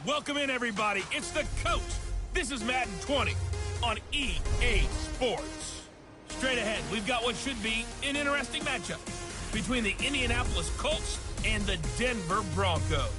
Welcome in, everybody. It's the coach. This is Madden 20 on EA Sports. Straight ahead, we've got what should be an interesting matchup between the Indianapolis Colts and the Denver Broncos.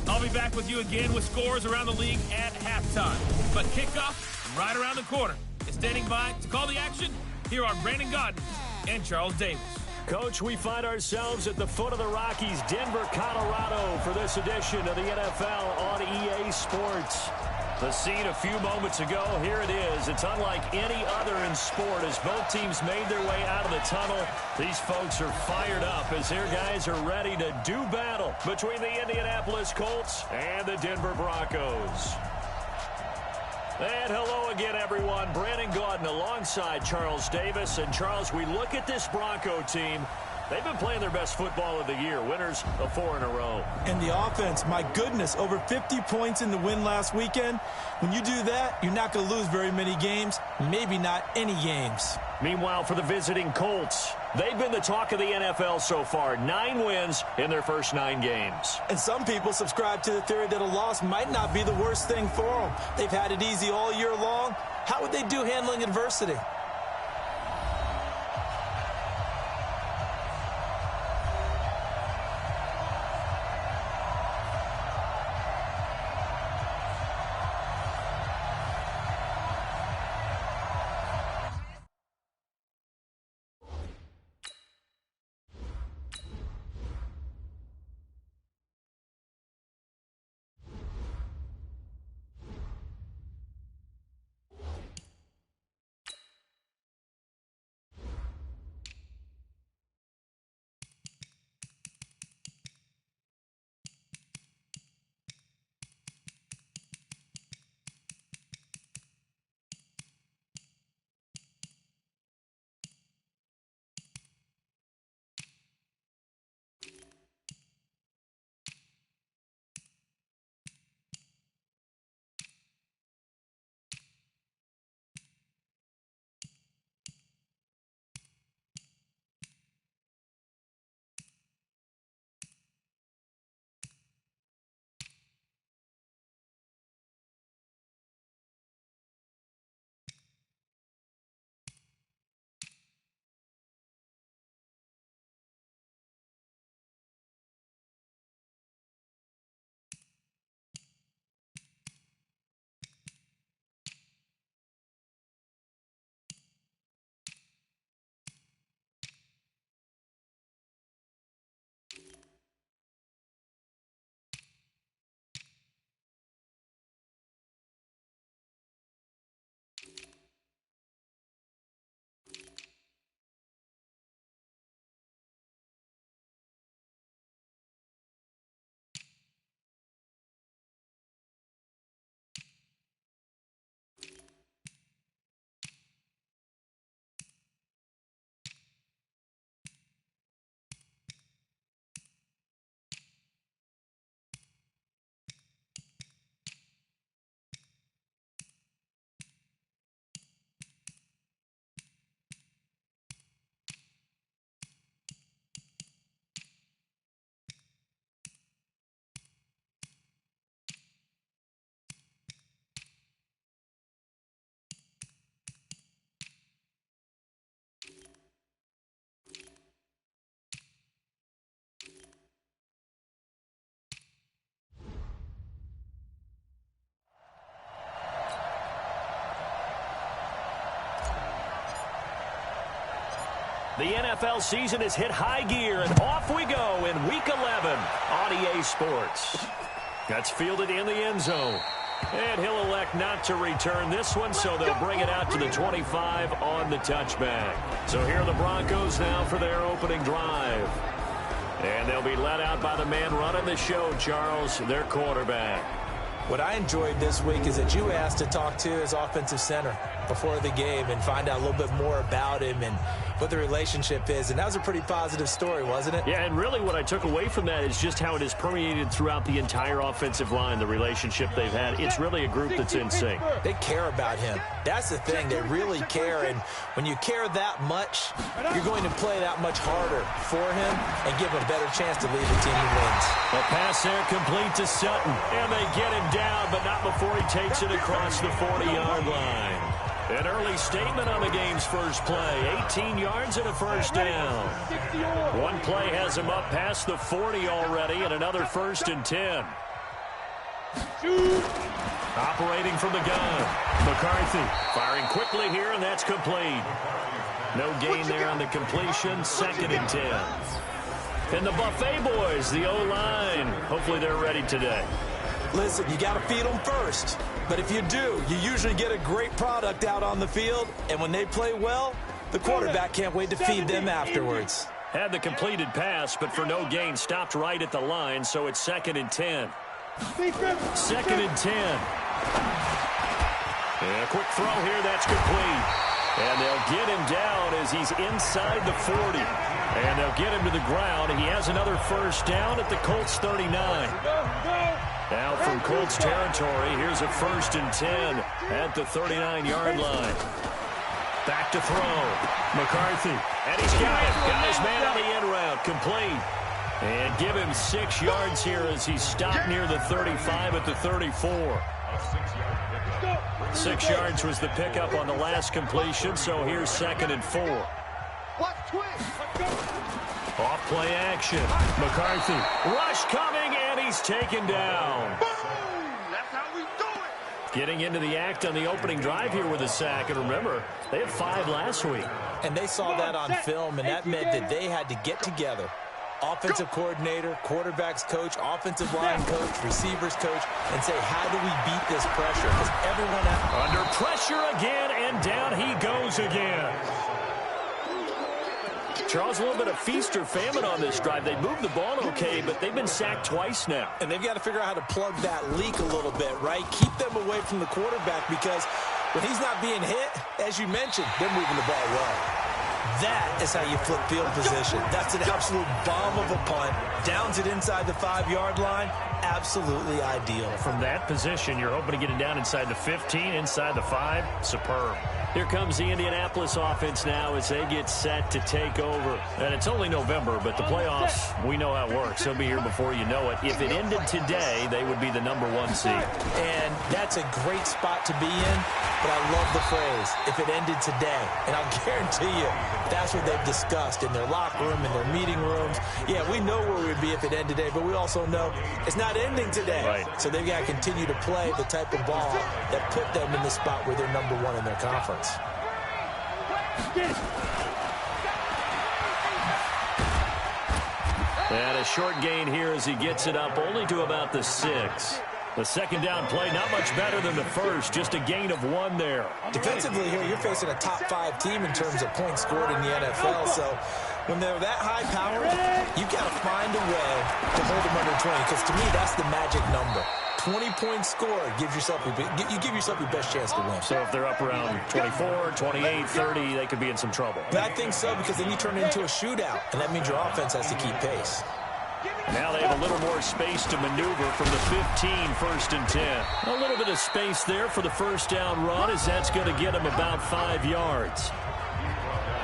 I'll be back with you again with scores around the league at halftime. But kickoff right around the corner. And standing by to call the action, here are Brandon Godden and Charles Davis. Coach, we find ourselves at the foot of the Rockies, Denver, Colorado, for this edition of the NFL on EA Sports. The scene a few moments ago, here it is. It's unlike any other in sport as both teams made their way out of the tunnel. These folks are fired up as their guys are ready to do battle between the Indianapolis Colts and the Denver Broncos. And hello again, everyone. Brandon Godden alongside Charles Davis. And, Charles, we look at this Bronco team. They've been playing their best football of the year. Winners of 4 in a row. And the offense, my goodness, over 50 points in the win last weekend. When you do that, you're not going to lose very many games, maybe not any games. Meanwhile, for the visiting Colts, they've been the talk of the NFL so far. 9 wins in their first 9 games. And some people subscribe to the theory that a loss might not be the worst thing for them. They've had it easy all year long. How would they do handling adversity? The NFL season has hit high gear, and off we go in Week 11 on EA Sports. That's fielded in the end zone. And he'll elect not to return this one, so they'll bring it out to the 25 on the touchback. So here are the Broncos now for their opening drive. And they'll be led out by the man running the show, Charles, their quarterback. What I enjoyed this week is that you asked to talk to his offensive center before the game and find out a little bit more about him. And what the relationship is. And that was a pretty positive story, wasn't it? Yeah, and really what I took away from that is just how it has permeated throughout the entire offensive line, the relationship they've had. It's really a group that's in sync. They care about him. That's the thing. They really care. And when you care that much, you're going to play that much harder for him and give him a better chance to lead the team in wins. A pass there complete to Sutton. And they get him down, but not before he takes it across the 40-yard line. An early statement on the game's first play. 18 yards and a first down. One play has him up past the 40 already, and another 1st and 10. Operating from the gun. McCarthy firing quickly here, and that's complete. No gain there on the completion. 2nd and 10. And the Buffet boys, the O-line, hopefully they're ready today. Listen, you got to feed them first. But if you do, you usually get a great product out on the field. And when they play well, the quarterback can't wait to feed them afterwards. Had the completed pass, but for no gain, stopped right at the line, so it's 2nd and 10. 2nd and 10. And a quick throw here, that's complete. And they'll get him down as he's inside the 40. And they'll get him to the ground. He has another first down at the Colts 39. Now from Colts territory, here's a 1st and 10 at the 39-yard line. Back to throw. McCarthy. And he's got it. Got his man on the end route. Complete. And give him 6 yards here as he's stopped near the 35 at the 34. 6 yards was the pickup on the last completion, so here's 2nd and 4. Off play action. McCarthy. Rush coming, and he's taken down. That's how we do it. Getting into the act on the opening drive here with a sack. And remember, they had 5 last week. And they saw that on film, and that meant that they had to get together. Offensive coordinator, quarterbacks coach, offensive line coach, receivers coach, and say, how do we beat this pressure? Because everyone under pressure again, and down he goes again. Charles, a little bit of feast or famine on this drive. They moved the ball okay, but they've been sacked twice now. And they've got to figure out how to plug that leak a little bit, right? Keep them away from the quarterback, because when he's not being hit, as you mentioned, they're moving the ball well. That is how you flip field position. That's an absolute bomb of a punt. Downs it inside the 5-yard line. Absolutely ideal. From that position, you're hoping to get it down inside the 15, inside the 5. Superb. Here comes the Indianapolis offense now as they get set to take over. And it's only November, but the playoffs, we know how it works. They'll be here before you know it. If it ended today, they would be the #1 seed. And that's a great spot to be in, but I love the phrase, if it ended today. And I'll guarantee you, that's what they've discussed in their locker room, in their meeting rooms. Yeah, we know where we'd be if it ended today, but we also know it's not ending today. Right. So they've got to continue to play the type of ball that put them in the spot where they're #1 in their conference. And a short gain here as he gets it up only to about the 6. The second down play, not much better than the first, just a gain of 1 there. Defensively here, you're facing a top 5 team in terms of points scored in the NFL, so when they're that high-powered, you've got to find a way to hold them under 20, because to me, that's the magic number. 20 points scored, you give yourself your best chance to win. So if they're up around 24, 28, 30, they could be in some trouble. But I think so, because then you turn it into a shootout, and that means your offense has to keep pace. Now they have a little more space to maneuver from the 15, 1st and 10. A little bit of space there for the first down run, as that's going to get him about 5 yards.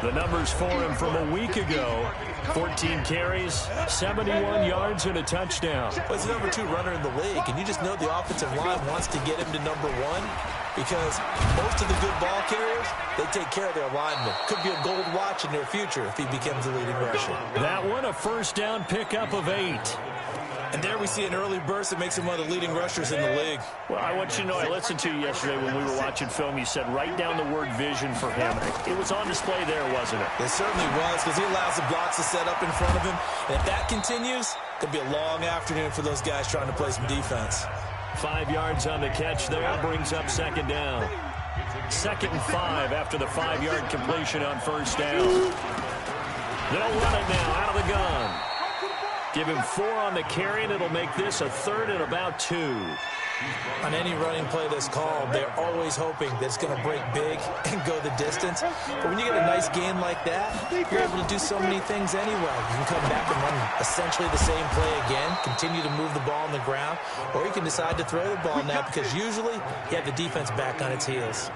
The numbers for him from a week ago: 14 carries, 71 yards, and a touchdown. Well, he's the #2 runner in the league, and you just know the offensive line wants to get him to #1, because most of the good ball carriers, they take care of their linemen. Could be a gold watch in their future if he becomes the leading rusher. That one, a first down pickup of 8. And there we see an early burst that makes him one of the leading rushers in the league. Well, I want you to know, I listened to you yesterday when we were watching film. You said write down the word vision for him. It was on display there, wasn't it? It certainly was, because he allows the blocks to set up in front of him. And if that continues, it'll be a long afternoon for those guys trying to play some defense. 5 yards on the catch there, brings up second down. 2nd and 5 after the 5-yard completion on first down. They'll run it now out of the gun. Give him 4 on the carry, and it'll make this a 3rd and about 2. On any running play that's called, they're always hoping that it's going to break big and go the distance. But when you get a nice gain like that, you're able to do so many things anyway. You can come back and run essentially the same play again, continue to move the ball on the ground, or you can decide to throw the ball now because usually you have the defense back on its heels.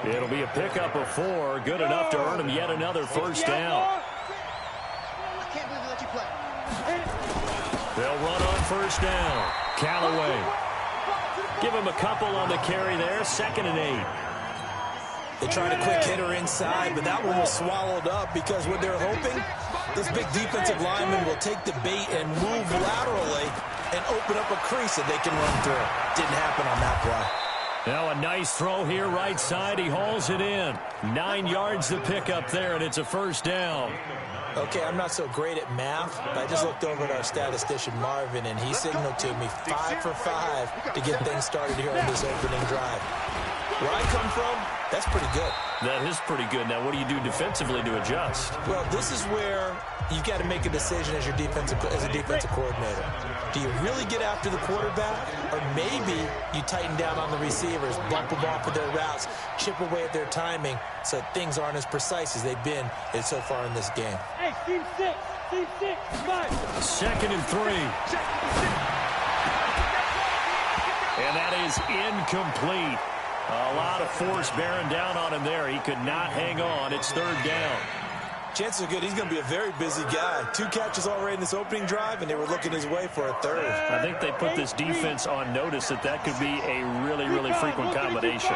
It'll be a pickup of 4, good enough to earn him yet another first down. They'll run on first down. Callaway. Give him a couple on the carry there. 2nd and 8. They tried a quick hitter inside, but that one was swallowed up because what they're hoping, this big defensive lineman will take the bait and move laterally and open up a crease that they can run through. Didn't happen on that play. Now a nice throw here right side. He hauls it in. 9 yards to pick up there, and it's a first down. Okay, I'm not so great at math, but I just looked over at our statistician, Marvin, and he signaled to me 5 for 5 to get things started here on this opening drive. Where I come from, that's pretty good. That is pretty good. Now, what do you do defensively to adjust? Well, this is where you've got to make a decision as a defensive coordinator. Do you really get after the quarterback, or maybe you tighten down on the receivers, bump them off of their routes, chip away at their timing so things aren't as precise as they've been so far in this game? Hey, team 6, 5. 2nd and 3. And that is incomplete. A lot of force bearing down on him there. He could not hang on. It's 3rd down. Chances are good he's going to be a very busy guy. 2 catches already in this opening drive, and they were looking his way for a 3rd. I think they put this defense on notice that could be a really, really frequent combination.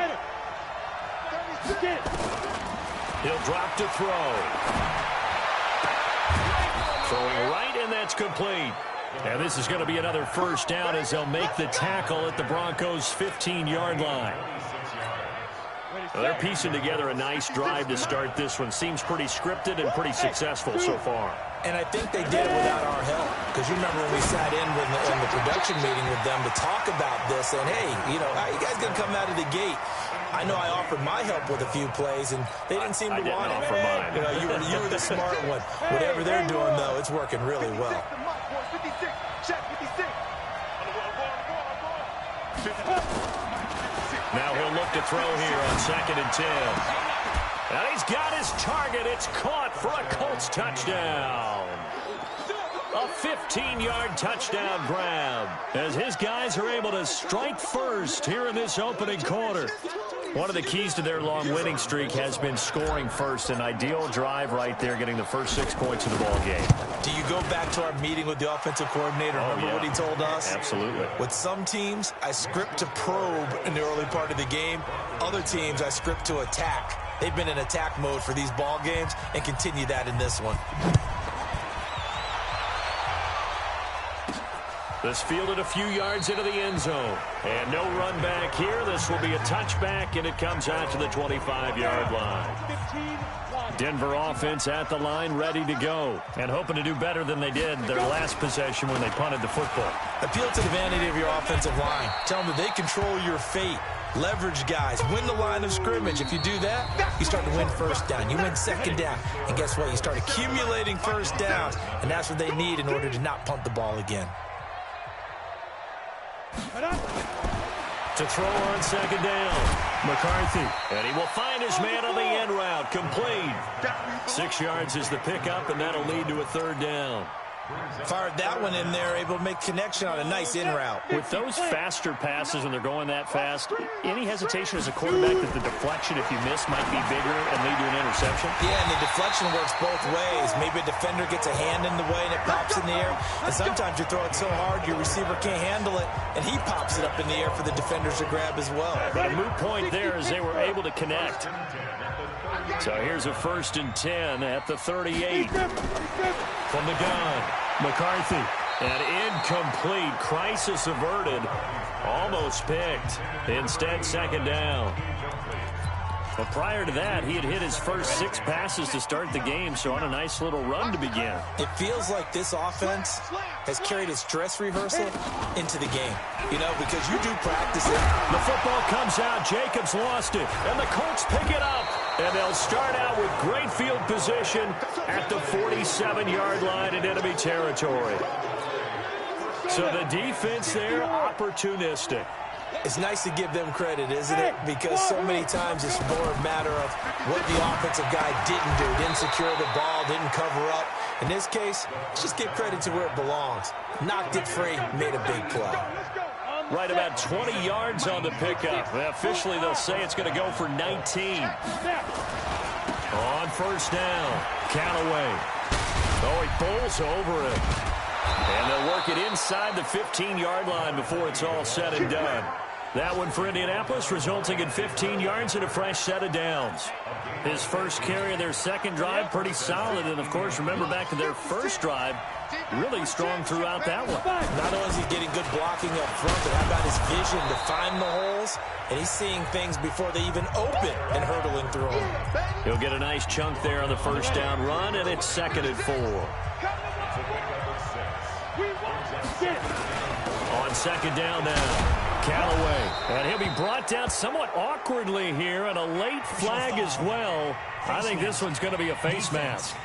He'll drop to throw. Throwing right, and that's complete. And this is going to be another first down as they'll make the tackle at the Broncos' 15-yard line. Well, they're piecing together a nice drive to start this one. Seems pretty scripted and pretty successful so far. And I think they did it without our help. Because you remember when we sat in the production meeting with them to talk about this, and hey, you know, how you guys going to come out of the gate? I know I offered my help with a few plays, and they didn't seem to want it. Offer mine. You know, you were the smart one. Whatever they're doing, though, it's working really well. Now he'll look to throw here on 2nd and 10. And he's got his target. It's caught for a Colts touchdown. A 15-yard touchdown grab as his guys are able to strike first here in this opening quarter. One of the keys to their long winning streak has been scoring first. An ideal drive right there, getting the first 6 points of the ball game. Do you go back to our meeting with the offensive coordinator? Remember what he told us? Absolutely. With some teams, I script to probe in the early part of the game. Other teams, I script to attack. They've been in attack mode for these ball games and continue that in this one. This fielded a few yards into the end zone. And no run back here. This will be a touchback, and it comes out to the 25-yard line. Denver offense at the line, ready to go. And hoping to do better than they did their last possession when they punted the football. Appeal to the vanity of your offensive line. Tell them that they control your fate. Leverage guys. Win the line of scrimmage. If you do that, you start to win first down. You win 2nd down. And guess what? You start accumulating first downs. And that's what they need in order to not punt the ball again. To throw on 2nd down, McCarthy. And he will find his man on the end route. Complete. 6 yards is the pickup, and that'll lead to a 3rd down. Fired that one in there, able to make connection on a nice in route. With those faster passes when they're going that fast, any hesitation as a quarterback that the deflection, if you miss, might be bigger and lead to an interception? Yeah, and the deflection works both ways. Maybe a defender gets a hand in the way and it pops in the air. And sometimes you throw it so hard your receiver can't handle it, and he pops it up in the air for the defenders to grab as well. But a moot point there as they were able to connect. So here's a 1st and 10 at the 38. From the gun, McCarthy. And incomplete. Crisis averted. Almost picked. Instead, 2nd down. But prior to that, he had hit his first 6 passes to start the game, so on a nice little run to begin. It feels like this offense has carried its dress rehearsal into the game. You know, because you do practice it. The football comes out. Jacobs lost it. And the Colts pick it up. And they'll start out with great field position at the 47-yard line in enemy territory. So the defense there opportunistic. It's nice to give them credit, isn't it? Because so many times it's more a matter of what the offensive guy didn't do. Didn't secure the ball, didn't cover up. In this case, let's just give credit to where it belongs. Knocked it free, made a big play. Right about 20 yards on the pickup. Officially, they'll say it's going to go for 19. On first down, Callaway. Oh, he bowls over it. And they'll work it inside the 15-yard line before it's all said and done. That one for Indianapolis, resulting in 15 yards and a fresh set of downs. His first carry of their second drive, pretty solid. And, of course, remember back to their first drive, really strong throughout that one. Not only is he getting good blocking up front, but how about his vision to find the holes? And he's seeing things before they even open and hurdling through them. He'll get a nice chunk there on the first down run, and it's 2nd and 4. On 2nd down now. Callaway, and he'll be brought down somewhat awkwardly here, and a late flag as well. I think this one's going to be a face mask.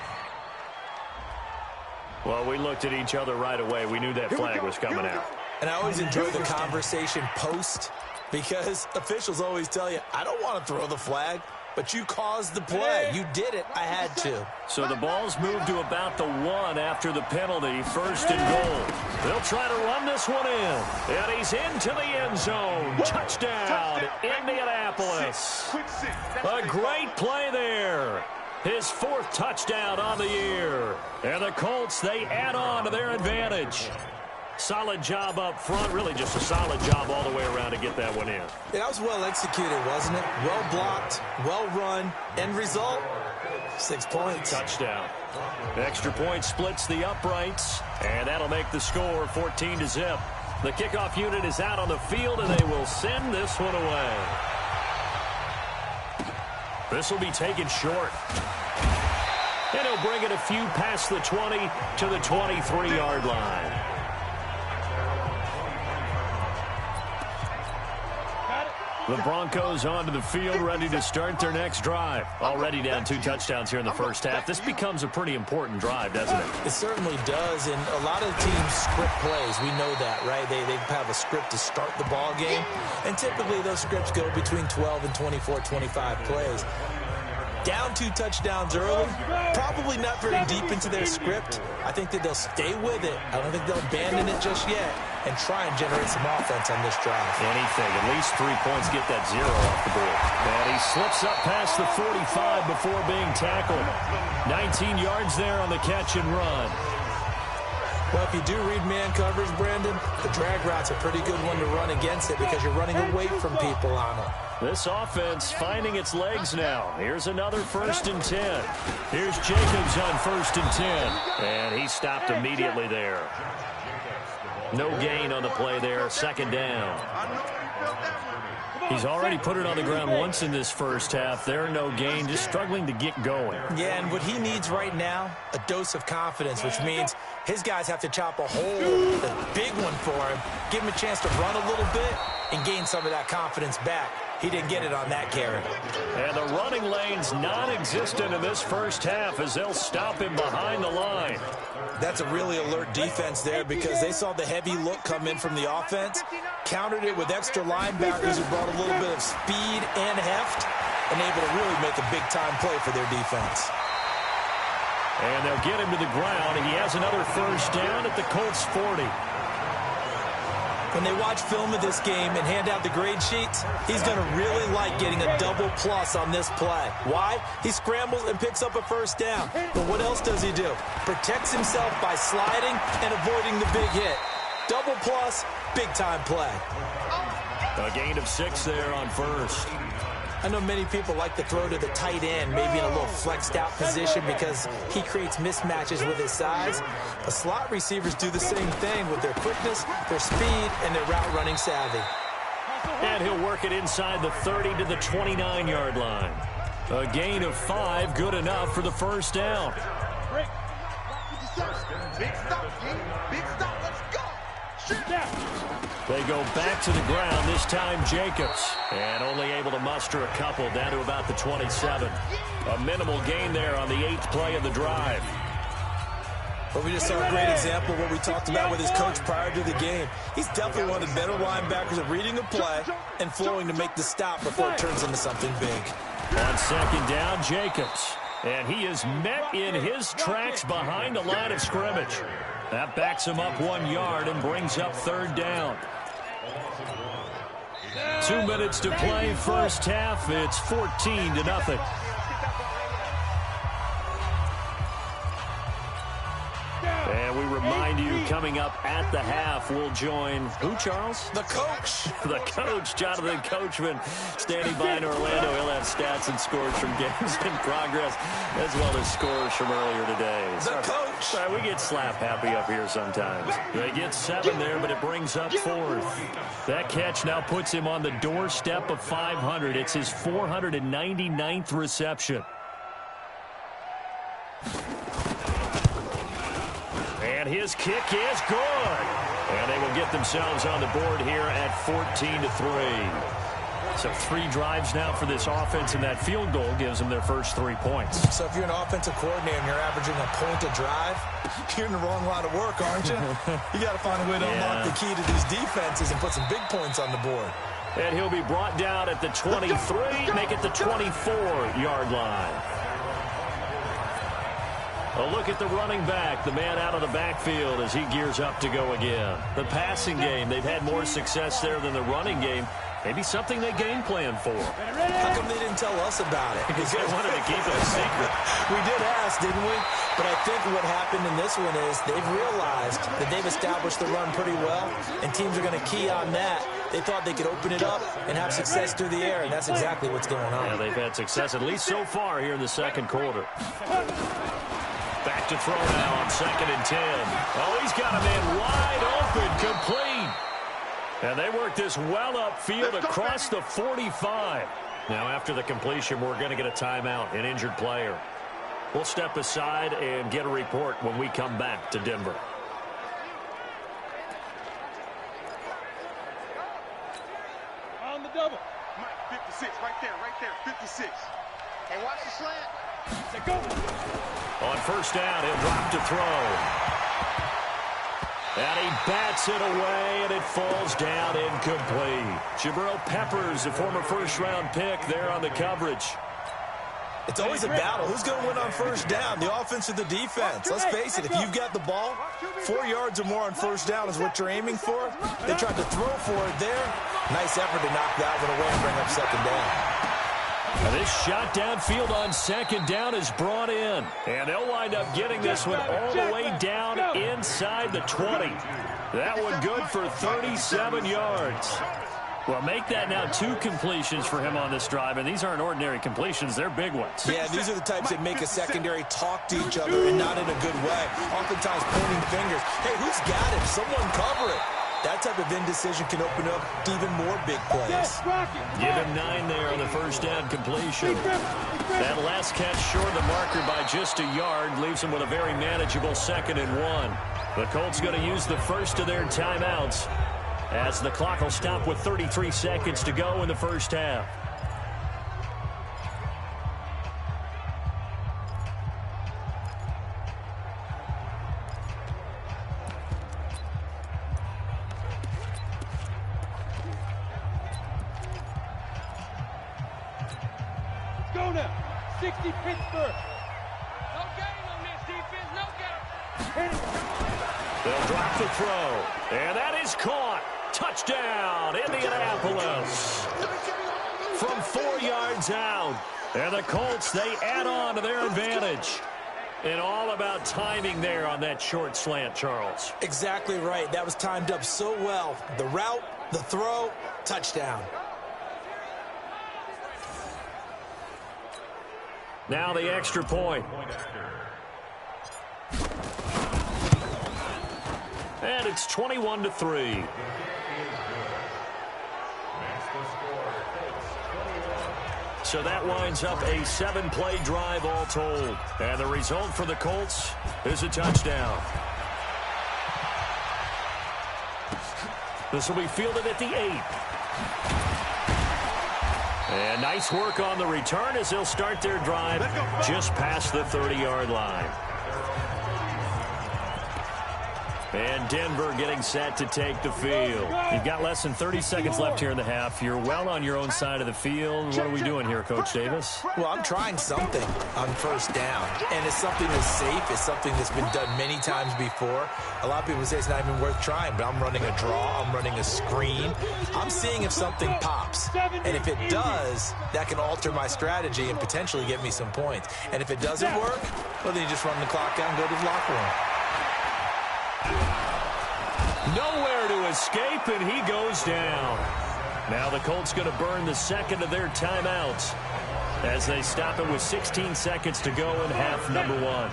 Well, we looked at each other right away. We knew that flag was coming out. And I always enjoy the conversation post, because officials always tell you, I don't want to throw the flag, but you caused the play. You did it. I had to. So the ball's moved to about the 1 after the penalty. 1st and goal. They'll try to run this one in. And he's into the end zone. Touchdown, Indianapolis. A great play there. His 4th touchdown on the year. And the Colts, they add on to their advantage. Solid job up front. Really just a solid job all the way around to get that one in. Yeah, that was well executed, wasn't it? Well blocked, well run. End result, 6 points. Touchdown. Extra point splits the uprights, and that'll make the score 14-0. The kickoff unit is out on the field, and they will send this one away. This will be taken short. And he'll bring it a few past the 20 to the 23-yard line. The Broncos onto the field, ready to start their next drive. Already down 2 touchdowns here in the first half. This becomes a pretty important drive, doesn't it? It certainly does, and a lot of teams script plays. We know that, right? They have a script to start the ball game, and typically those scripts go between 12 and 24, 25 plays. Down 2 touchdowns early, probably not very deep into their script. I think that they'll stay with it. I don't think they'll abandon it just yet and try and generate some offense on this drive. Anything, at least 3 points, get that 0 off the board. And he slips up past the 45 before being tackled. 19 yards there on the catch and run. Well, if you do read man coverage, Brandon, the drag route's a pretty good one to run against it because you're running away from people on it. This offense finding its legs now. Here's another 1st and 10. Here's Jacobs on 1st and 10. And he stopped immediately there. No gain on the play there. 2nd down. He's already put it on the ground once in this first half. There, no gain, just struggling to get going. Yeah, and what he needs right now, a dose of confidence, which means his guys have to chop a hole, a big one for him, give him a chance to run a little bit and gain some of that confidence back. He didn't get it on that carry. And the running lane's non-existent in this first half as they'll stop him behind the line. That's a really alert defense there because they saw the heavy look come in from the offense, countered it with extra linebackers who brought a little bit of speed and heft, and able to really make a big-time play for their defense. And they'll get him to the ground, and he has another 1st down at the Colts 40. When they watch film of this game and hand out the grade sheets, he's going to really like getting a double plus on this play. Why? He scrambles and picks up a 1st down. But what else does he do? Protects himself by sliding and avoiding the big hit. Double plus, big-time play. A gain of 6 there on 1st. I know many people like to throw to the tight end, maybe in a little flexed out position because he creates mismatches with his size. But slot receivers do the same thing with their quickness, their speed, and their route running savvy. And he'll work it inside the 30 to the 29-yard line. A gain of 5, good enough for the 1st down. Big stop, let's go. They go back to the ground, this time Jacobs. And only able to muster a couple down to about the 27. A minimal gain there on the 8th play of the drive. But we just saw a great example of what we talked about with his coach prior to the game. He's definitely one of the better linebackers at reading the play and flowing to make the stop before it turns into something big. On second down, Jacobs. And he is met in his tracks behind the line of scrimmage. That backs him up 1 yard and brings up third down. 2 minutes to play first half. It's 14-0. And we remind you, coming up at the half, we'll join who, Charles? The coach. The coach, Jonathan Coachman, standing by in Orlando. He'll have stats and scores from games in progress, as well as scores from earlier today. The coach. Sorry, we get slap happy up here sometimes. They get 7 there, but it brings up 4th. That catch now puts him on the doorstep of 500. It's his 499th reception. And his kick is good. And they will get themselves on the board here at 14-3. So 3 drives now for this offense, and that field goal gives them their first 3 points. So if you're an offensive coordinator and you're averaging a point a drive, you're in the wrong line of work, aren't you? You got to find a way to unlock the key to these defenses and put some big points on the board. And he'll be brought down at the 23, make it the 24-yard line. A look at the running back, the man out of the backfield as he gears up to go again. The passing game, they've had more success there than the running game. Maybe something they game plan for. How come they didn't tell us about it? Because they wanted to keep it a secret. We did ask, didn't we? But I think what happened in this one is they've realized that they've established the run pretty well, and teams are going to key on that. They thought they could open it up and have success through the air, and that's exactly what's going on. Yeah, they've had success, at least so far, here in the second quarter. Back to throw now on 2nd and 10. Oh, he's got a man wide open, complete. And they work this well upfield across the 45. Now, after the completion, we're going to get a timeout, an injured player. We'll step aside and get a report when we come back to Denver. On the double. Mike, 56, right there, 56. Hey, watch the slant. Go. On first down, he'll drop to throw. And he bats it away, and it falls down incomplete. Jabril Peppers, the former first-round pick, there on the coverage. It's always a battle. Who's going to win on first down, the offense or the defense? Let's face it, if you've got the ball, 4 yards or more on first down is what you're aiming for. They tried to throw for it there. Nice effort to knock that one away and bring up second down. Now this shot downfield on second down is brought in. And they'll wind up getting this one all the way down inside the 20. That one good for 37 yards. Well, make that now 2 completions for him on this drive, and these aren't ordinary completions. They're big ones. Yeah, these are the types that make a secondary talk to each other, and not in a good way. Oftentimes pointing fingers. Hey, who's got it? Someone cover it. That type of indecision can open up to even more big plays. Give him 9 there on the first down completion. That last catch short of the marker by just a yard leaves him with a very manageable 2nd and 1. The Colts going to use the first of their timeouts as the clock will stop with 33 seconds to go in the first half. Go now. 60 Pittsburgh. No game on this defense, no game. They'll drop the throw, and that is caught. Touchdown, Indianapolis. From 4 yards out, and the Colts, they add on to their advantage. And all about timing there on that short slant, Charles. Exactly right. That was timed up so well. The route, the throw, touchdown. Now the extra point. And it's 21-3. So that winds up a 7-play drive all told. And the result for the Colts is a touchdown. This will be fielded at the 8. And nice work on the return as they'll start their drive just past the 30-yard line. And Denver getting set to take the field. You've got less than 30 seconds left here in the half. You're well on your own side of the field. What are we doing here, Coach Davis? Well, I'm trying something on first down, and it's something that's safe. It's something that's been done many times before. A lot of people say it's not even worth trying, but I'm running a draw. I'm running a screen. I'm seeing if something pops, and if it does, that can alter my strategy and potentially get me some points. And if it doesn't work, well, then you just run the clock out and go to the locker room. Nowhere to escape, and he goes down. Now the Colts going to burn the second of their timeouts as they stop it with 16 seconds to go in half number one.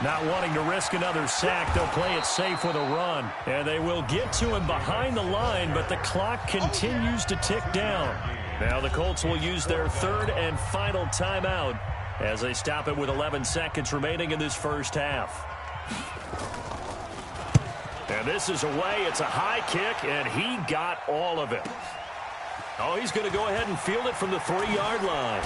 Not wanting to risk another sack, they'll play it safe with a run. And they will get to him behind the line, but the clock continues to tick down. Now the Colts will use their third and final timeout as they stop it with 11 seconds remaining in this first half. And this is away. It's a high kick, and he got all of it. Oh, he's going to go ahead and field it from the 3-yard line.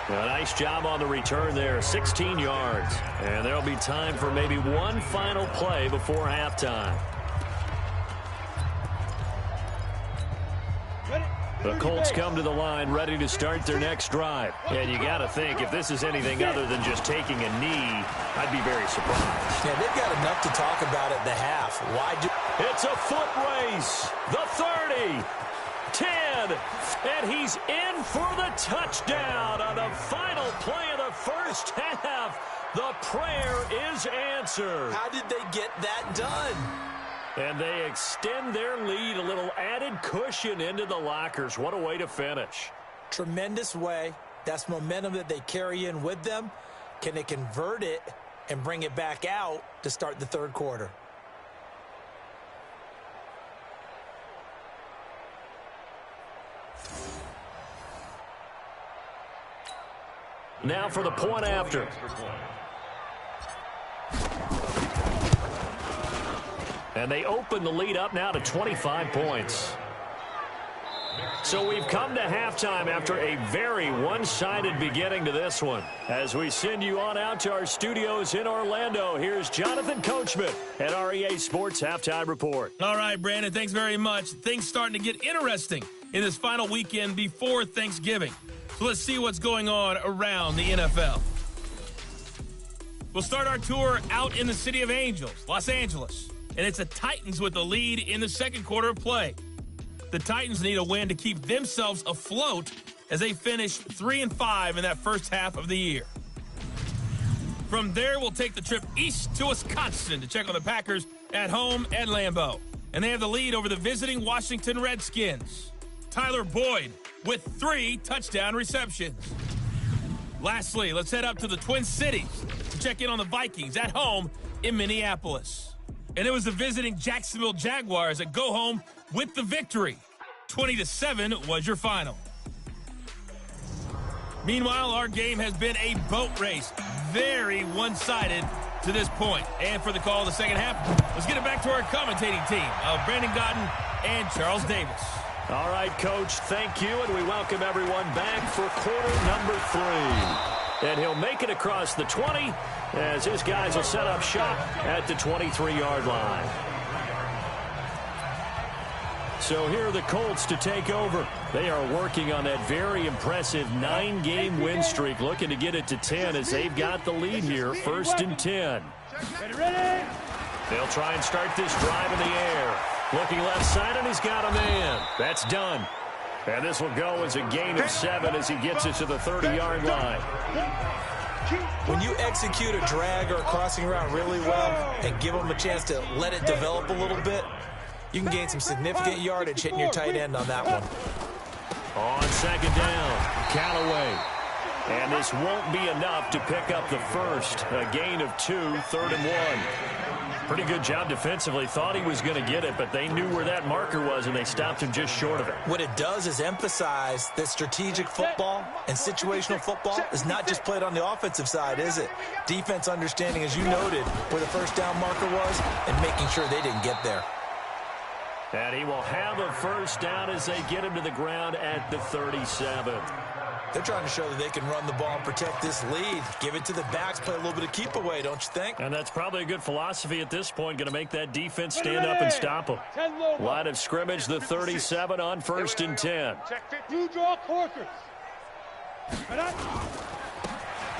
A nice job on the return there, 16 yards. And there'll be time for maybe one final play before halftime. The Colts come to the line ready to start their next drive. And you got to think, if this is anything other than just taking a knee, I'd be very surprised. Yeah, they've got enough to talk about at the half. Why do... It's a foot race. The 30, 10, and he's in for the touchdown on the final play of the first half. The prayer is answered. How did they get that done? And they extend their lead, a little added cushion into the lockers. What a way to finish. Tremendous way. That's momentum that they carry in with them. Can they convert it and bring it back out to start the third quarter? Now for the point after. And they open the lead up now to 25 points. So we've come to halftime after a very one-sided beginning to this one. As we send you on out to our studios in Orlando, here's Jonathan Coachman at our EA Sports Halftime Report. All right, Brandon, thanks very much. Things starting to get interesting in this final weekend before Thanksgiving. So let's see what's going on around the NFL. We'll start our tour out in the City of Angels, Los Angeles. And it's the Titans with the lead in the second quarter of play. The Titans need a win to keep themselves afloat as they finish 3-5 in that first half of the year. From there, we'll take the trip east to Wisconsin to check on the Packers at home at Lambeau. And they have the lead over the visiting Washington Redskins. Tyler Boyd with 3 touchdown receptions. Lastly, let's head up to the Twin Cities to check in on the Vikings at home in Minneapolis. And it was the visiting Jacksonville Jaguars that go home with the victory. 20-7 was your final. Meanwhile, our game has been a boat race. Very one-sided to this point. And for the call of the second half, let's get it back to our commentating team of Brandon Godden and Charles Davis. All right, Coach, thank you, and we welcome everyone back for quarter number 3. And he'll make it across the 20 as his guys will set up shop at the 23-yard line. So here are the Colts to take over. They are working on that very impressive 9-game win streak, looking to get it to 10 as they've got the lead here, 1st and 10. Ready. They'll try and start this drive in the air. Looking left side, and he's got a man. That's done. And this will go as a gain of 7 as he gets it to the 30-yard line. When you execute a drag or a crossing route really well and give them a chance to let it develop a little bit, you can gain some significant yardage hitting your tight end on that one. On second down, Callaway. And this won't be enough to pick up the first. A gain of 2, 3rd and 1. Pretty good job defensively. Thought he was going to get it, but they knew where that marker was, and they stopped him just short of it. What it does is emphasize that strategic football and situational football is not just played on the offensive side, is it? Defense understanding, as you noted, where the first down marker was and making sure they didn't get there. And he will have a first down as they get him to the ground at the 37. They're trying to show that they can run the ball and protect this lead. Give it to the backs, play a little bit of keep away, don't you think? And that's probably a good philosophy at this point. Going to make that defense stand up and stop them. Line of scrimmage, the 37 on 1st and 10. You draw quarters.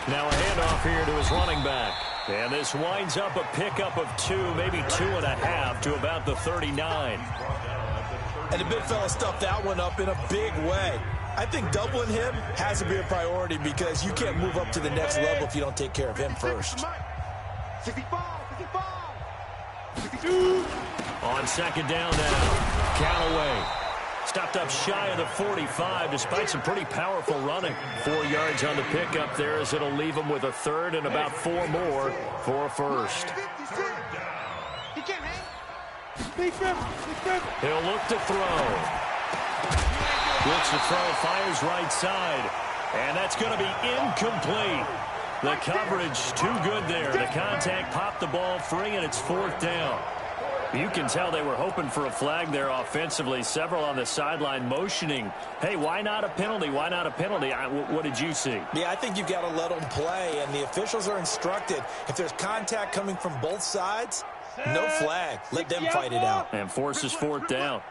Now a handoff here to his running back. And this winds up a pickup of 2, maybe 2.5 to about the 39. And the big fella stuffed that one up in a big way. I think doubling him has to be a priority because you can't move up to the next level if you don't take care of him first. 65. On 2nd down now, Callaway stopped up shy of the 45 despite some pretty powerful running. 4 yards on the pickup there as it'll leave him with a 3rd and about 4 more for a 1st. He can't hang. He'll look to throw. Looks to throw, fires right side. And that's going to be incomplete. The coverage too good there. The contact popped the ball free, and it's 4th down. You can tell they were hoping for a flag there offensively. Several on the sideline motioning, hey, why not a penalty? Why not a penalty? What did you see? Yeah, I think you've got to let them play, and the officials are instructed. If there's contact coming from both sides, no flag. Let them fight it out. And forces 4th down.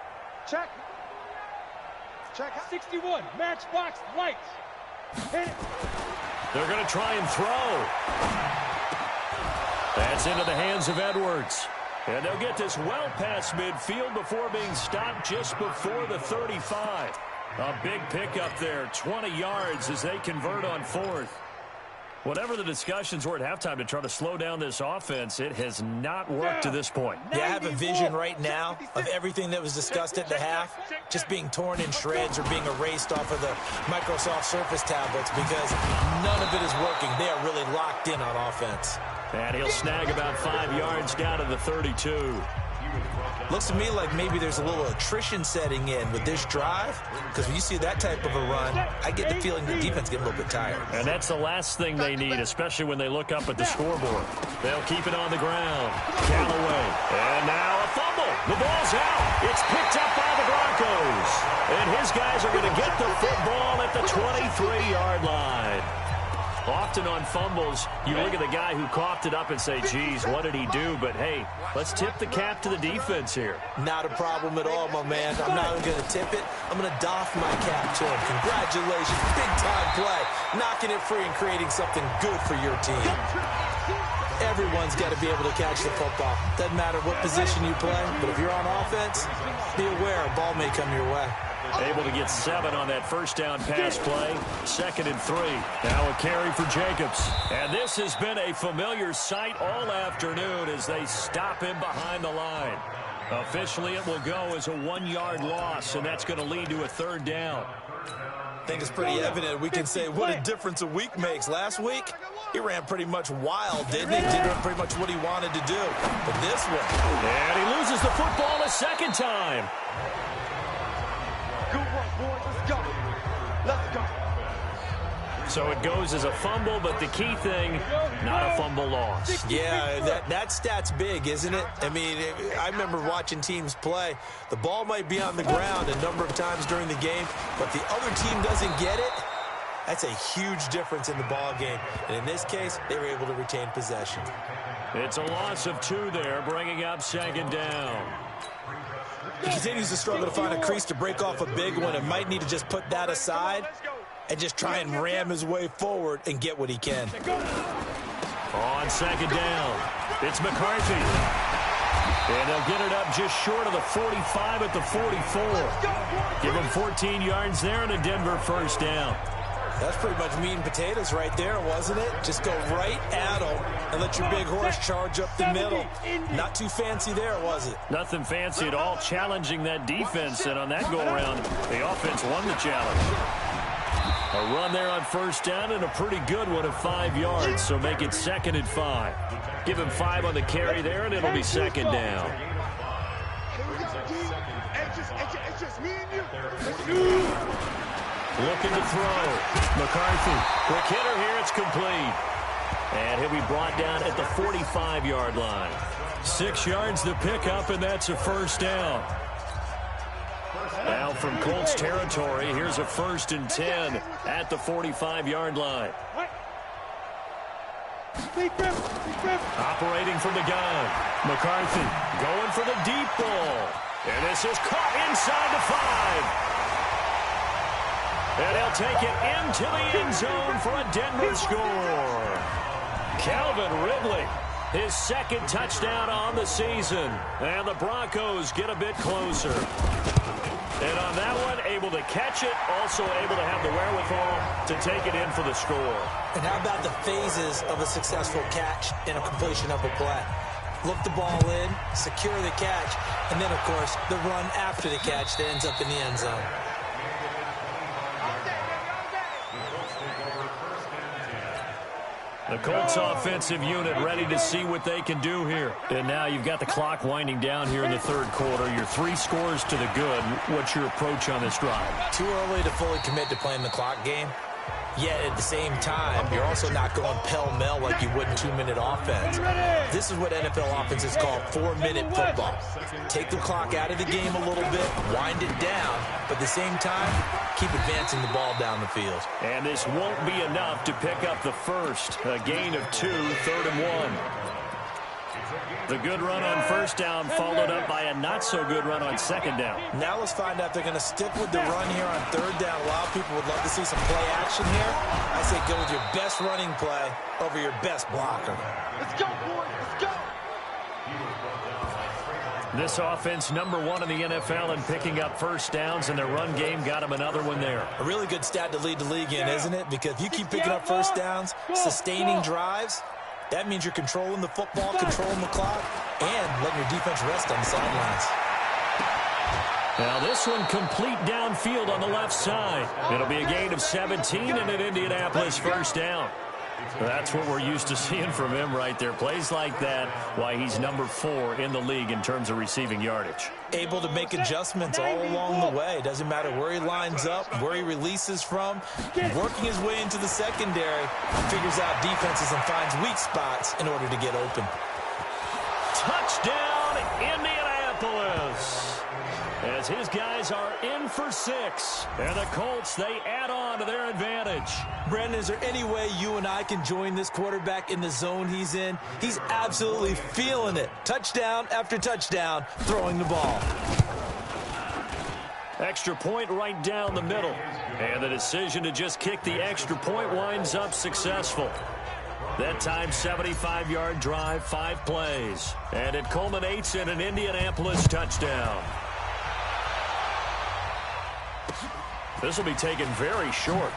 Check. 61, matchbox lights. Hit it. They're going to try and throw. That's into the hands of Edwards. And they'll get this well past midfield before being stopped just before the 35. A big pickup there, 20 yards as they convert on 4th. Whatever the discussions were at halftime to try to slow down this offense, it has not worked to this point. Yeah, I have a vision right now of everything that was discussed at the half just being torn in shreds or being erased off of the Microsoft Surface tablets because none of it is working. They are really locked in on offense. And he'll snag about 5 yards down to the 32. Looks to me like maybe there's a little attrition setting in with this drive because when you see that type of a run, I get the feeling the defense getting a little bit tired. And that's the last thing they need, especially when they look up at the scoreboard. They'll keep it on the ground. Callaway. And now a fumble. The ball's out. It's picked up by the Broncos. And his guys are going to get the football at the 23-yard line. Often on fumbles, you look at the guy who coughed it up and say, geez, what did he do? But, hey, let's tip the cap to the defense here. Not a problem at all, my man. I'm not even going to tip it. I'm going to doff my cap to him. Congratulations. Big-time play. Knocking it free and creating something good for your team. Everyone's got to be able to catch the football. Doesn't matter what position you play, but if you're on offense, be aware a ball may come your way. Able to get 7 on that 1st down pass play. 2nd and 3. Now a carry for Jacobs. And this has been a familiar sight all afternoon as they stop him behind the line. Officially, it will go as a 1-yard loss, and that's going to lead to a 3rd down. I think it's pretty evident. We can say what a difference a week makes. Last week, he ran pretty much wild, didn't he? Did pretty much what he wanted to do. But this one. And he loses the football a 2nd time. Good work, boys. Let's go. Let's go. So it goes as a fumble, but the key thing, not a fumble loss. Yeah, that stat's big, isn't it? I mean, I remember watching teams play. The ball might be on the ground a number of times during the game, but the other team doesn't get it. That's a huge difference in the ball game. And in this case, they were able to retain possession. It's a loss of 2 there, bringing up 2nd down. He continues to struggle to find a crease to break off a big one and might need to just put that aside and just try and ram his way forward and get what he can. On 2nd down, it's McCarthy. And they'll get it up just short of the 45 at the 44. Give him 14 yards there and a Denver 1st down. That's pretty much meat and potatoes right there, wasn't it? Just go right at him and let your big horse charge up the middle. Not too fancy there, was it? Nothing fancy at all, challenging that defense. And on that go-around, the offense won the challenge. A run there on 1st down and a pretty good one of 5 yards, so make it 2nd and 5. Give him 5 on the carry there, and it'll be 2nd down. It's just me and you. Looking to throw. McCarthy. Quick hitter here. It's complete. And he'll be brought down at the 45-yard line. 6 yards to pick up, and that's a 1st down. Now from Colts territory, here's a 1st and 10 at the 45-yard line. Operating from the gun. McCarthy going for the deep ball. And this is caught inside the 5. And he'll take it into the end zone for a Denver score. Calvin Ridley, his 2nd touchdown on the season. And the Broncos get a bit closer. And on that one, able to catch it, also able to have the wherewithal to take it in for the score. And how about the phases of a successful catch and a completion of a play? Look the ball in, secure the catch, and then, of course, the run after the catch that ends up in the end zone. The Colts offensive unit ready to see what they can do here. And now you've got the clock winding down here in the 3rd quarter. You're 3 scores to the good. What's your approach on this drive? Too early to fully commit to playing the clock game. Yet at the same time, you're also not going pell-mell like you would in 2-minute offense. This is what NFL offenses call 4-minute football. Take the clock out of the game a little bit, wind it down, but at the same time, keep advancing the ball down the field. And this won't be enough to pick up the first. A gain of 2, 3rd and 1. The good run on 1st down followed up by a not-so-good run on 2nd down. Now let's find out if they're going to stick with the run here on 3rd down. A lot of people would love to see some play action here. I say go with your best running play over your best blocker. Let's go, boys. Let's go. This offense #1 in the NFL in picking up 1st downs, and their run game got them another one there. A really good stat to lead the league in, isn't it? Because if you keep picking up 1st downs, sustaining drives, that means you're controlling the football, controlling the clock, and letting your defense rest on the sidelines. Now this one complete downfield on the left side. It'll be a gain of 17 and an Indianapolis 1st down. That's what we're used to seeing from him right there. Plays like that, why he's #4 in the league in terms of receiving yardage. Able to make adjustments all along the way. Doesn't matter where he lines up, where he releases from. Working his way into the secondary, figures out defenses and finds weak spots in order to get open. Touchdown, Indianapolis! As his guys are in for 6. And the Colts, they add on to their advantage. Brandon, is there any way you and I can join this quarterback in the zone he's in? He's absolutely feeling it. Touchdown after touchdown, throwing the ball. Extra point right down the middle. And the decision to just kick the extra point winds up successful. That time, 75-yard drive, 5 plays. And it culminates in an Indianapolis touchdown. This will be taken very short.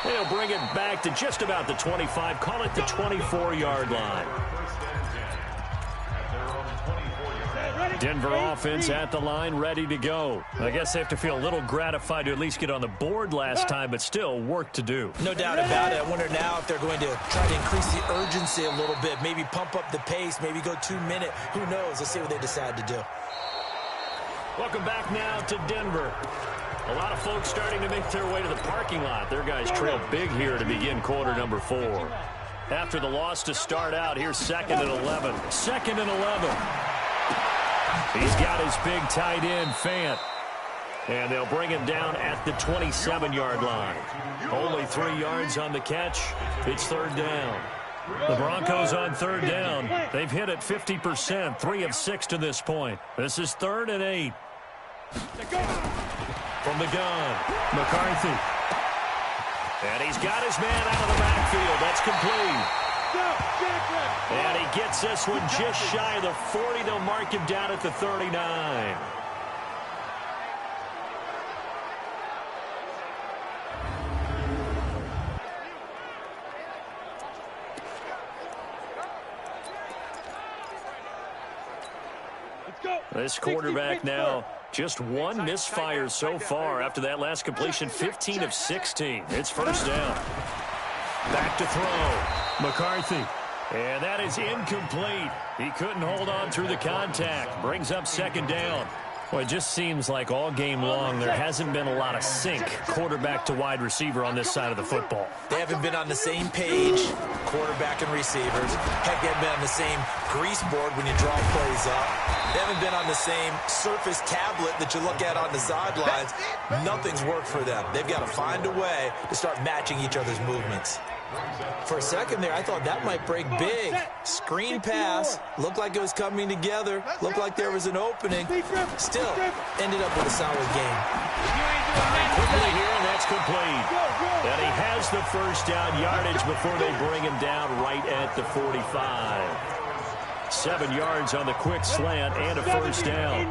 They'll bring it back to just about the 25. Call it the 24-yard line. Denver offense at the line, ready to go. I guess they have to feel a little gratified to at least get on the board last time, but still work to do. No doubt about it. I wonder now if they're going to try to increase the urgency a little bit, maybe pump up the pace, maybe go 2-minute. Who knows? Let's see what they decide to do. Welcome back now to Denver. A lot of folks starting to make their way to the parking lot. Their guys trail big here to begin quarter #4. After the loss to start out, here's 2nd and 11. 2nd and 11. He's got his big tight end, Fant. And they'll bring him down at the 27-yard line. Only 3 yards on the catch. It's 3rd down. The Broncos on 3rd down. They've hit it 50%, 3 of 6 to this point. This is 3rd and 8. From the gun, McCarthy. And he's got his man out of the backfield. That's complete. And he gets this one just shy of the 40. They'll mark him down at the 39. This quarterback now, just 1 misfire so far after that last completion, 15 of 16. It's 1st down. Back to throw. McCarthy. And that is incomplete. He couldn't hold on through the contact. Brings up 2nd down. Well, it just seems like all game long there hasn't been a lot of sync quarterback to wide receiver on this side of the football. They haven't been on the same page, quarterback and receivers. Heck, they haven't been on the same grease board when you draw plays up. They haven't been on the same surface tablet that you look at on the sidelines. Nothing's worked for them. They've got to find a way to start matching each other's movements. For a second there, I thought that might break big. Screen pass. Looked like it was coming together. Looked like there was an opening. Still, ended up with a solid game. Quickly here, and that's complete. And he has the first down yardage before they bring him down right at the 45. 7 yards on the quick slant and a first down.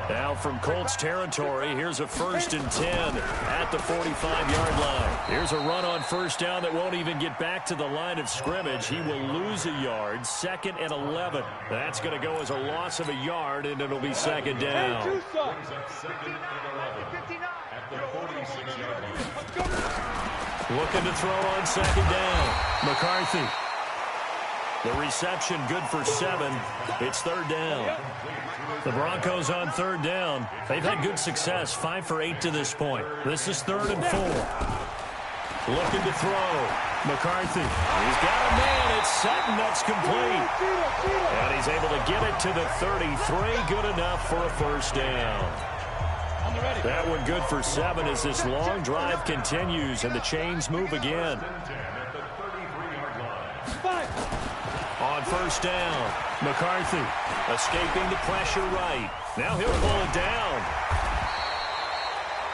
Now from Colts territory, here's a 1st and 10 at the 45-yard line. Here's a run on first down that won't even get back to the line of scrimmage. He will lose a yard, 2nd and 11. That's going to go as a loss of a yard, and it'll be 2nd down. Looking to throw on 2nd down. McCarthy. The reception good for 7. It's 3rd down. The Broncos on 3rd down. They've had good success, 5 for 8 to this point. This is 3rd and 4. Looking to throw. McCarthy. He's got a man. It's Sutton. That's complete. And he's able to get it to the 33. Good enough for a first down. That one good for 7 as this long drive continues and the chains move again. On first down, McCarthy escaping the pressure right. Now he'll pull it down.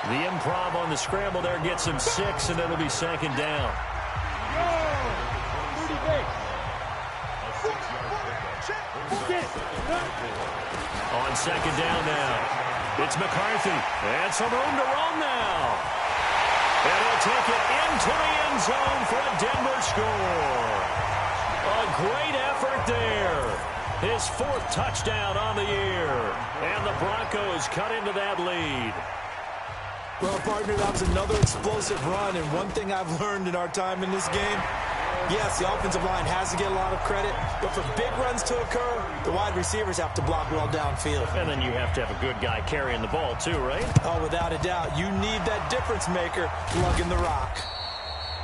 The improv on the scramble there gets him 6, and it'll be 2nd down. On 2nd down now, it's McCarthy. And some room to roam now. And he'll take it into the end zone for a Denver score. A great effort there. His 4th touchdown on the year. And the Broncos cut into that lead. Well, partner, that was another explosive run. And one thing I've learned in our time in this game, yes, the offensive line has to get a lot of credit. But for big runs to occur, the wide receivers have to block well downfield. And then you have to have a good guy carrying the ball too, right? Oh, without a doubt. You need that difference maker lugging the rock.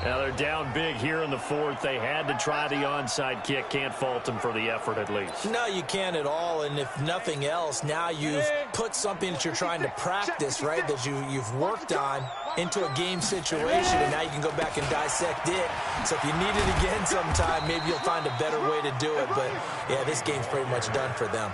Now they're down big here in the 4th. They had to try the onside kick. Can't fault them for the effort at least. No, you can't at all. And if nothing else, now you've put something that you're trying to practice, right, that you've worked on into a game situation, and now you can go back and dissect it. So if you need it again sometime, maybe you'll find a better way to do it. But, yeah, this game's pretty much done for them.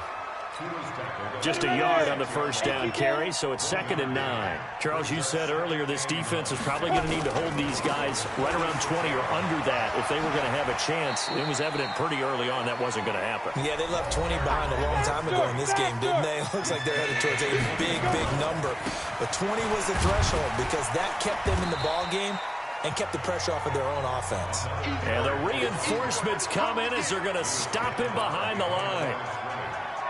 Just a yard on the first down carry, so it's 2nd and 9. Charles, you said earlier this defense is probably going to need to hold these guys right around 20 or under that if they were going to have a chance. It was evident pretty early on that wasn't going to happen. Yeah, they left 20 behind a long time ago in this game, didn't they? It looks like they're headed towards a big, big number. But 20 was the threshold because that kept them in the ball game and kept the pressure off of their own offense. And the reinforcements come in as they're going to stop him behind the line.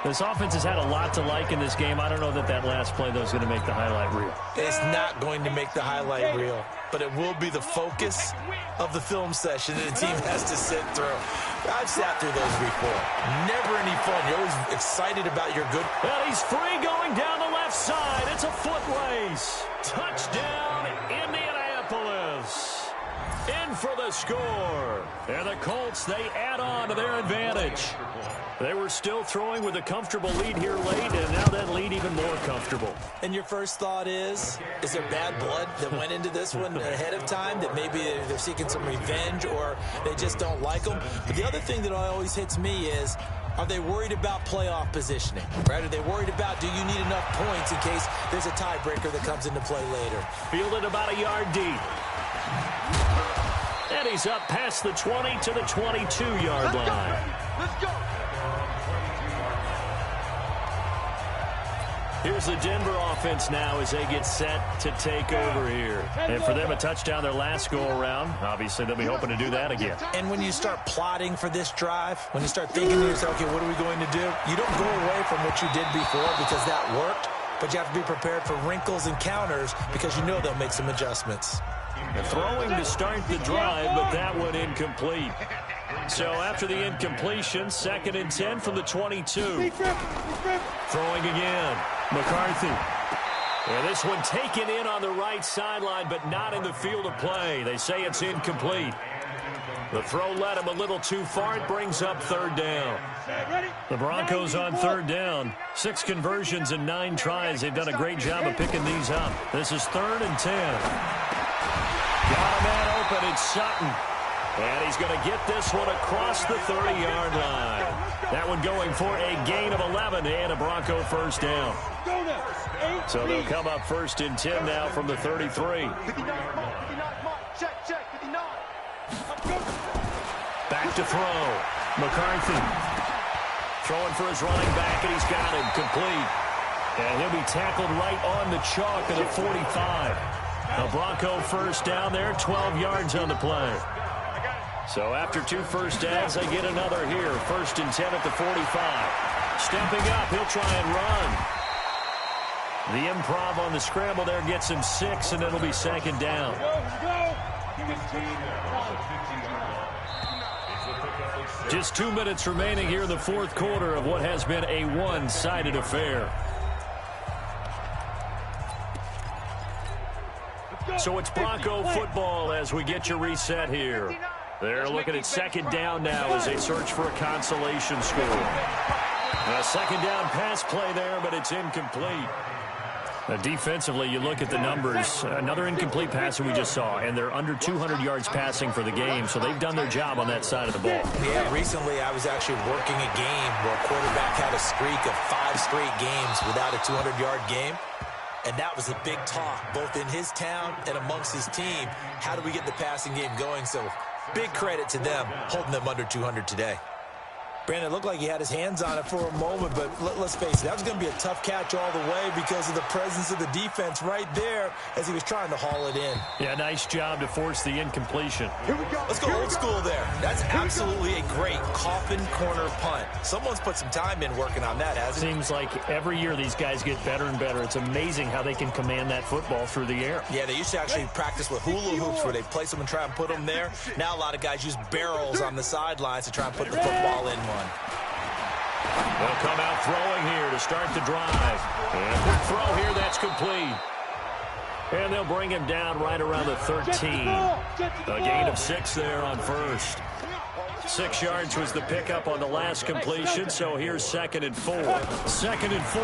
This offense has had a lot to like in this game. I don't know that last play, though, is going to make the highlight reel. It's not going to make the highlight reel, but it will be the focus of the film session that the team has to sit through. I've sat through those before. Never any fun. You're always excited about your good. Well, he's free going down the left side. It's a foot race. Touchdown, Indianapolis. In for the score. And the Colts, they add on to their advantage. They were still throwing with a comfortable lead here late, and now that lead even more comfortable. And your first thought is there bad blood that went into this one ahead of time, that maybe they're seeking some revenge or they just don't like them? But the other thing that always hits me is, are they worried about playoff positioning? Right? Are they worried about, do you need enough points in case there's a tiebreaker that comes into play later? Fielded about a yard deep. And he's up past the 20 to the 22-yard line. Let's go. Here's the Denver offense now as they get set to take over here. And for them, a touchdown their last go-around. Obviously, they'll be hoping to do that again. And when you start plotting for this drive, when you start thinking to yourself, okay, what are we going to do? You don't go away from what you did before because that worked, but you have to be prepared for wrinkles and counters because you know they'll make some adjustments. Throwing to start the drive, but that one incomplete. So after the incompletion, 2nd and 10 from the 22. Throwing again. McCarthy. And this one taken in on the right sideline, but not in the field of play. They say it's incomplete. The throw led him a little too far. It brings up 3rd down. The Broncos on 3rd down. 6 conversions and 9 tries. They've done a great job of picking these up. This is 3rd and 10. Got a man open. It's Sutton. And he's going to get this one across the 30-yard line. That one going for a gain of 11 and a Bronco first down. So they'll come up 1st and 10 now from the 33. Back to throw. McCarthy throwing for his running back, and he's got him complete. And he'll be tackled right on the chalk of the 45. A Bronco first down there, 12 yards on the play. So after 2 first downs, they get another here. 1st and 10 at the 45. Stepping up, he'll try and run. The improv on the scramble there gets him 6, and it'll be 2nd down. Just 2 minutes remaining here in the 4th quarter of what has been a one-sided affair. So it's Bronco football as we get you reset here. They're looking at 2nd down now as they search for a consolation score. A 2nd down pass play there, but it's incomplete. Defensively, you look at the numbers. Another incomplete pass that we just saw, and they're under 200 yards passing for the game, so they've done their job on that side of the ball. Yeah, recently I was actually working a game where a quarterback had a streak of 5 straight games without a 200-yard game, and that was a big talk, both in his town and amongst his team. How do we get the passing game going? So big credit to them, holding them under 200 today. Brandon, it looked like he had his hands on it for a moment, but let's face it, that was going to be a tough catch all the way because of the presence of the defense right there as he was trying to haul it in. Yeah, nice job to force the incompletion. Here we go. Let's go old school there. That's absolutely a great coffin corner punt. Someone's put some time in working on that, hasn't it? Seems like every year these guys get better and better. It's amazing how they can command that football through the air. Yeah, they used to actually practice with hula hoops where they place them and try and put them there. Now a lot of guys use barrels on the sidelines to try and put the football in one. They'll come out throwing here to start the drive. And a quick throw here, that's complete. And they'll bring him down right around the 13. A gain of 6 there on 1st. 6 yards was the pickup on the last completion, so here's 2nd and 4. 2nd and 4.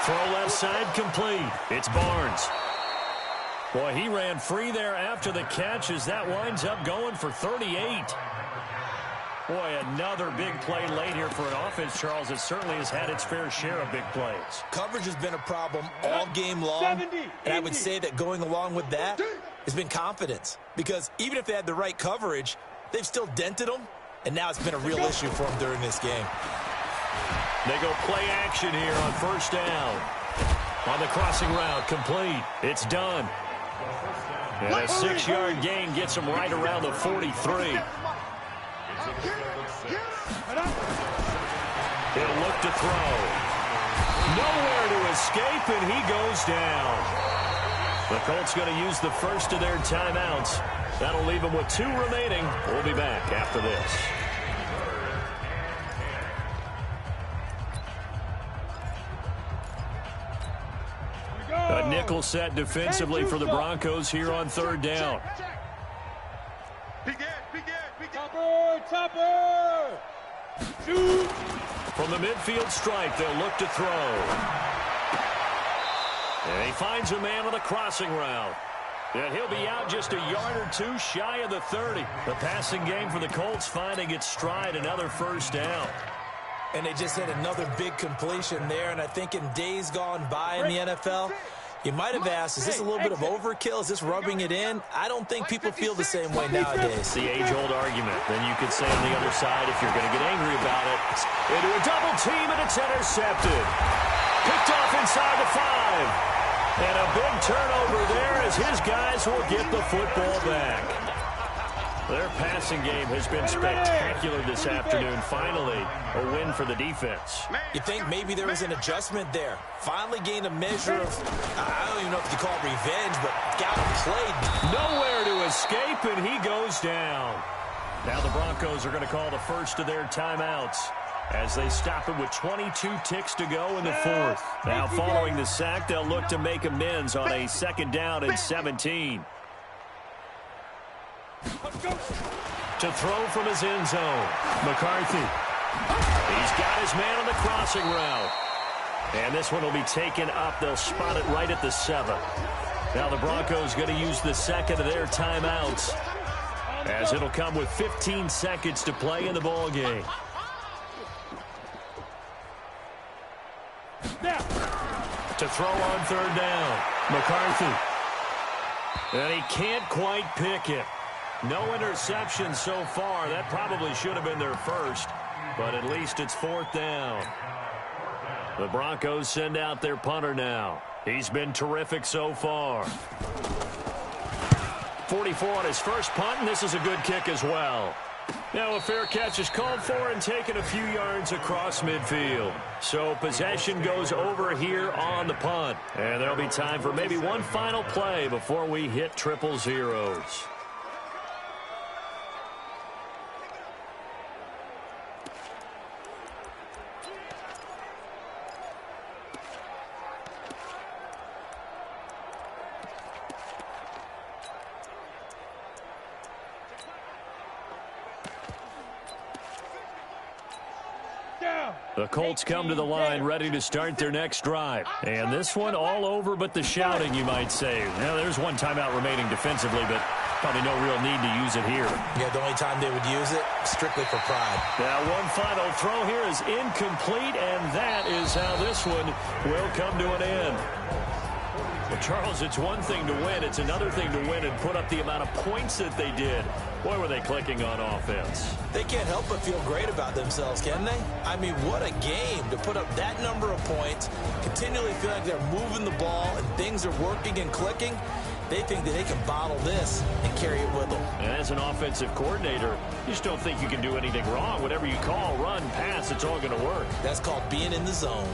Throw left side complete. It's Barnes. Boy, he ran free there after the catch as that winds up going for 38. Boy, another big play late here for an offense, Charles. It certainly has had its fair share of big plays. Coverage has been a problem all game long, and I would say that going along with that has been confidence. Because even if they had the right coverage, they've still dented them, and now it's been a real issue for them during this game. They go play action here on 1st down. On the crossing route, complete. It's done. And a 6-yard gain gets them right around the 43. He'll look to throw. Nowhere to escape, and he goes down. The Colts going to use the first of their timeouts. That'll leave them with 2 remaining. We'll be back after this. A nickel set defensively for the Broncos here on 3rd down. Topper! Shoot! From the midfield stripe, they'll look to throw. And he finds a man on the crossing route. And he'll be out just a yard or 2 shy of the 30. The passing game for the Colts finding its stride, another 1st down. And they just had another big completion there, and I think in days gone by in the NFL, you might have asked, is this a little bit of overkill? Is this rubbing it in? I don't think people feel the same way nowadays. The age-old argument. Then you could say on the other side, if you're going to get angry about it, into a double team, and it's intercepted. Picked off inside the 5. And a big turnover there as his guys will get the football back. Their passing game has been spectacular this afternoon. Finally, a win for the defense. You think maybe there was an adjustment there. Finally gained a measure of, I don't even know if you call it revenge, but got played. Nowhere to escape, and he goes down. Now the Broncos are going to call the first of their timeouts as they stop it with 22 ticks to go in the fourth. Now following the sack, they'll look to make amends on a 2nd down and 17. To throw from his end zone, McCarthy. He's got his man on the crossing route. And this one will be taken up. They'll spot it right at the 7. Now the Broncos going to use the second of their timeouts, as it'll come with 15 seconds to play in the ball game. To throw on 3rd down, McCarthy. And he can't quite pick it. No interceptions so far. That probably should have been their first, but at least it's 4th down. The Broncos send out their punter now. He's been terrific so far. 44 on his first punt, and this is a good kick as well. Now a fair catch is called for and taken a few yards across midfield. So possession goes over here on the punt. And there'll be time for maybe one final play before we hit 000. The Colts come to the line ready to start their next drive. And this one all over but the shouting, you might say. Now, there's one timeout remaining defensively, but probably no real need to use it here. Yeah, the only time they would use it, strictly for pride. Now, one final throw here is incomplete, and that is how this one will come to an end. Well, Charles, it's one thing to win. It's another thing to win and put up the amount of points that they did. Boy, were they clicking on offense. They can't help but feel great about themselves, can they? I mean, what a game to put up that number of points, continually feel like they're moving the ball and things are working and clicking. They think that they can bottle this and carry it with them. And as an offensive coordinator, you just don't think you can do anything wrong. Whatever you call, run, pass, it's all going to work. That's called being in the zone.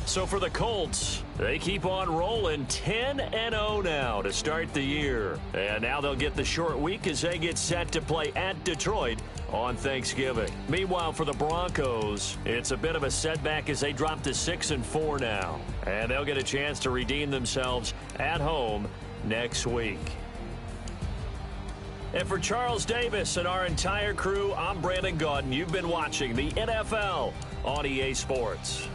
So for the Colts, they keep on rolling 10-0 now to start the year. And now they'll get the short week as they get set to play at Detroit on Thanksgiving. Meanwhile, for the Broncos, it's a bit of a setback as they drop to 6-4 now. And they'll get a chance to redeem themselves at home next week. And for Charles Davis and our entire crew, I'm Brandon Gaudin. You've been watching the NFL on EA Sports.